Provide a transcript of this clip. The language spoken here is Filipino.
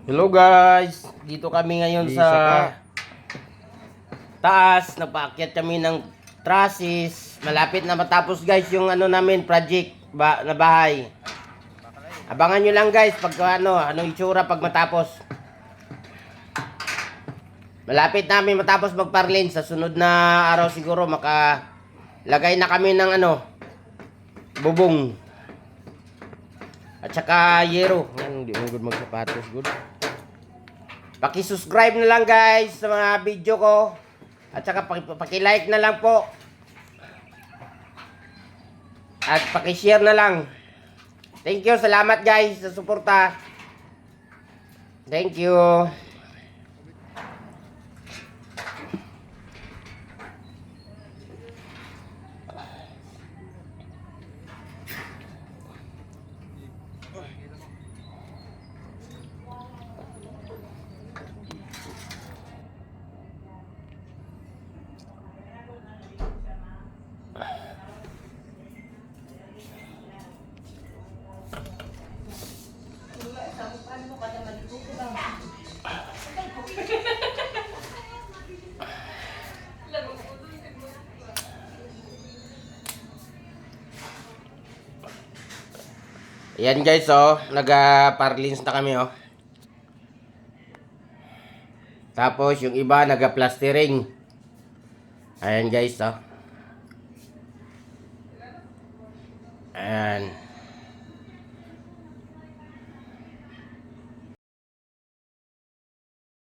Hello guys, dito kami ngayon sa taas. Nagpaakyat kami ng trusses. Malapit na matapos guys yung ano namin project na bahay. Abangan nyo lang guys pag anong itsura pag matapos. Malapit namin matapos magparlin. Sa sunod na araw siguro makalagay na kami ng bubong. At saka yero. Yan, hindi mo good magsapatos good. Paki-subscribe na lang guys sa mga video ko. At saka paki-like na lang po. At paki-share na lang. Thank you, salamat guys sa suporta. Thank you. Ayan guys, naga-parlins na kami Tapos yung iba naga-plastering. Ayan guys, Ayan.